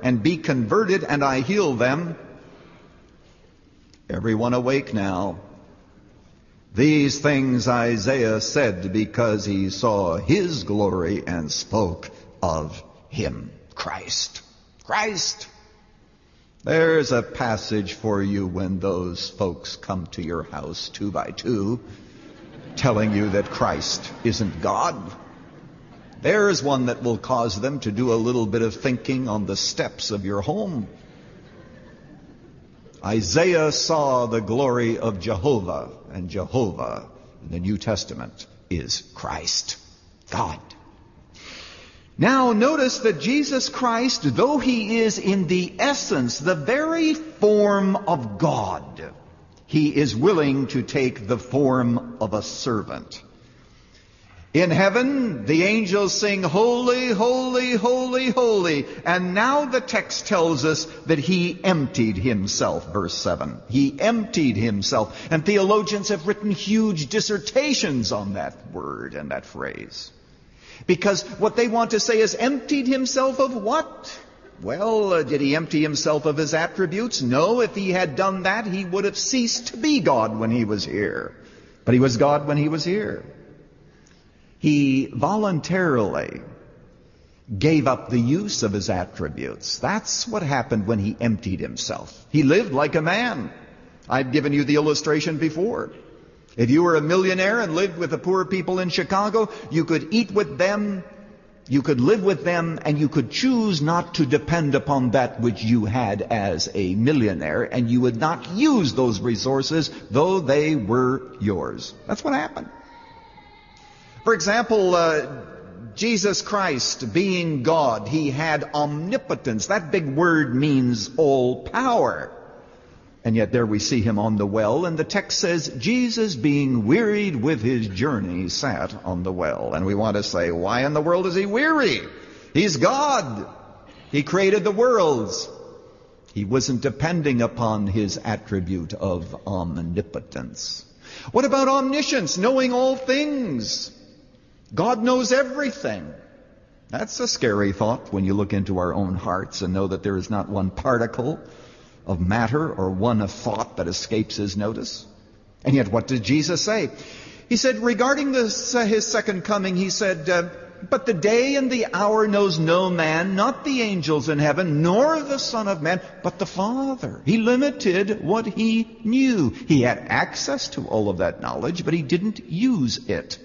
and be converted, and I heal them. Everyone awake now. These things Isaiah said because he saw his glory and spoke of him, Christ. Christ. There's a passage for you when those folks come to your house 2 by 2, telling you that Christ isn't God. There's one that will cause them to do a little bit of thinking on the steps of your home. Isaiah saw the glory of Jehovah, and Jehovah in the New Testament is Christ, God. Now notice that Jesus Christ, though he is in the essence, the very form of God, he is willing to take the form of a servant. In heaven, the angels sing, "Holy, holy, holy, holy." And now the text tells us that he emptied himself, verse 7. He emptied himself. And theologians have written huge dissertations on that word and that phrase. Because what they want to say is, emptied himself of what? Well, did he empty himself of his attributes? No, if he had done that, he would have ceased to be God when he was here. But he was God when he was here. He voluntarily gave up the use of his attributes. That's what happened when he emptied himself. He lived like a man. I've given you the illustration before. If you were a millionaire and lived with the poor people in Chicago, you could eat with them, you could live with them, and you could choose not to depend upon that which you had as a millionaire, and you would not use those resources, though they were yours. That's what happened. For example, Jesus Christ, being God, he had omnipotence. That big word means all power. And yet there we see him on the well, and the text says, Jesus, being wearied with his journey, sat on the well. And we want to say, why in the world is he weary? He's God. He created the worlds. He wasn't depending upon his attribute of omnipotence. What about omniscience, knowing all things? God knows everything. That's a scary thought when you look into our own hearts and know that there is not one particle of matter or one of thought that escapes his notice. And yet what did Jesus say? He said, regarding his second coming, he said, but the day and the hour knows no man, not the angels in heaven, nor the Son of Man, but the Father. He limited what he knew. He had access to all of that knowledge, but he didn't use it.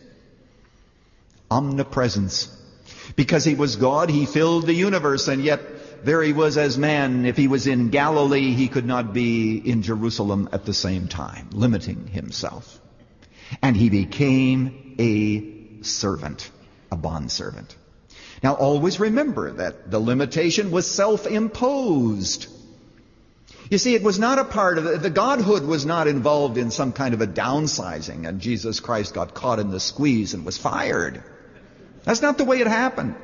Omnipresence. Because he was God, he filled the universe, and yet there he was as man. If he was in Galilee, he could not be in Jerusalem at the same time, limiting himself. And he became a servant, a bondservant. Now always remember that the limitation was self-imposed. You see, it was not a part of it. The godhood was not involved in some kind of a downsizing, and Jesus Christ got caught in the squeeze and was fired. That's not the way it happened.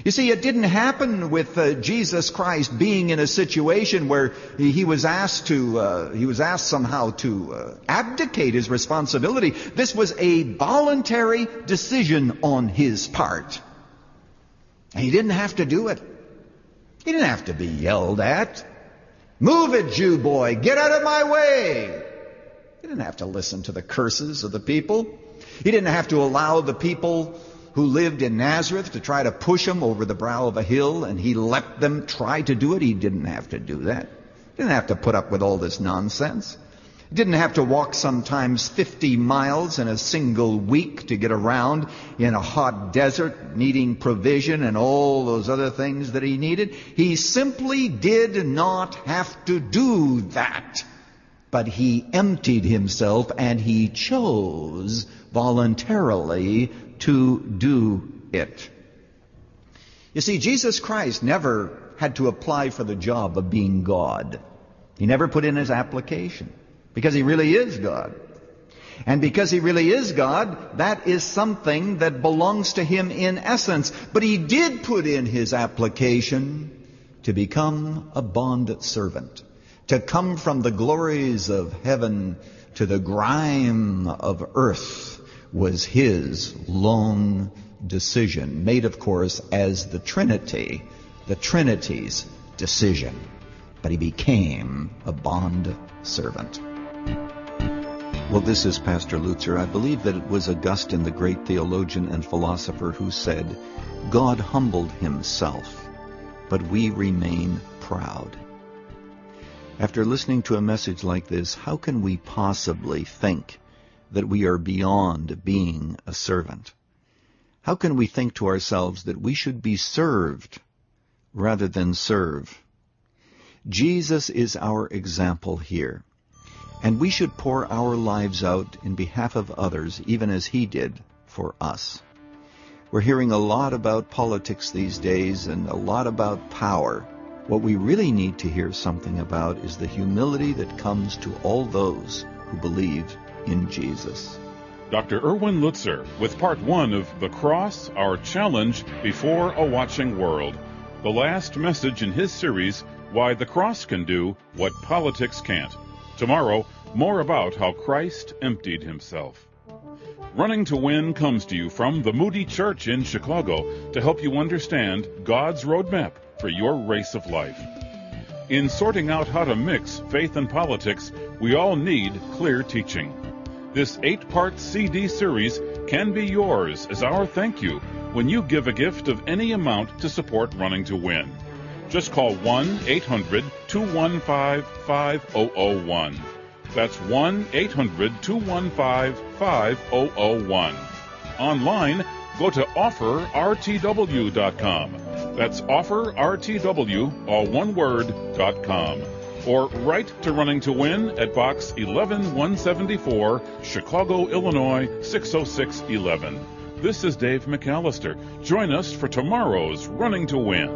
You see, it didn't happen with Jesus Christ being in a situation where he was asked somehow to abdicate his responsibility. This was a voluntary decision on his part. And he didn't have to do it. He didn't have to be yelled at. Move it, Jew boy, get out of my way. He didn't have to listen to the curses of the people. He didn't have to allow the people who lived in Nazareth to try to push him over the brow of a hill, and he let them try to do it. He didn't have to do that. He didn't have to put up with all this nonsense. He didn't have to walk sometimes 50 miles in a single week to get around in a hot desert, needing provision and all those other things that he needed. He simply did not have to do that. But he emptied himself, and he chose voluntarily to do it. You see, Jesus Christ never had to apply for the job of being God. He never put in his application, because he really is God. And because he really is God, that is something that belongs to him in essence. But he did put in his application to become a bond servant, to come from the glories of heaven to the grime of earth was his lone decision, made, of course, as the Trinity, the Trinity's decision, but he became a bond servant. Well, this is Pastor Lutzer. I believe that it was Augustine, the great theologian and philosopher, who said, God humbled himself, but we remain proud. After listening to a message like this, how can we possibly think that we are beyond being a servant? How can we think to ourselves that we should be served rather than serve? Jesus is our example here, and we should pour our lives out in behalf of others, even as he did for us. We're hearing a lot about politics these days and a lot about power. What we really need to hear something about is the humility that comes to all those who believe in Jesus. Dr. Erwin Lutzer with part 1 of The Cross, Our Challenge Before a Watching World, the last message in his series, Why the Cross Can Do What Politics Can't. Tomorrow, more about how Christ emptied himself. Running to Win comes to you from the Moody Church in Chicago to help you understand God's roadmap for your race of life. In sorting out how to mix faith and politics, we all need clear teaching. This 8-part CD series can be yours as our thank you when you give a gift of any amount to support Running to Win. Just call 1-800-215-5001. That's 1-800-215-5001. Online, go to offerrtw.com. That's offerrtw, all one word, .com. Or write to Running to Win at Box 11174, Chicago, Illinois 60611. This is Dave McAllister. Join us for tomorrow's Running to Win.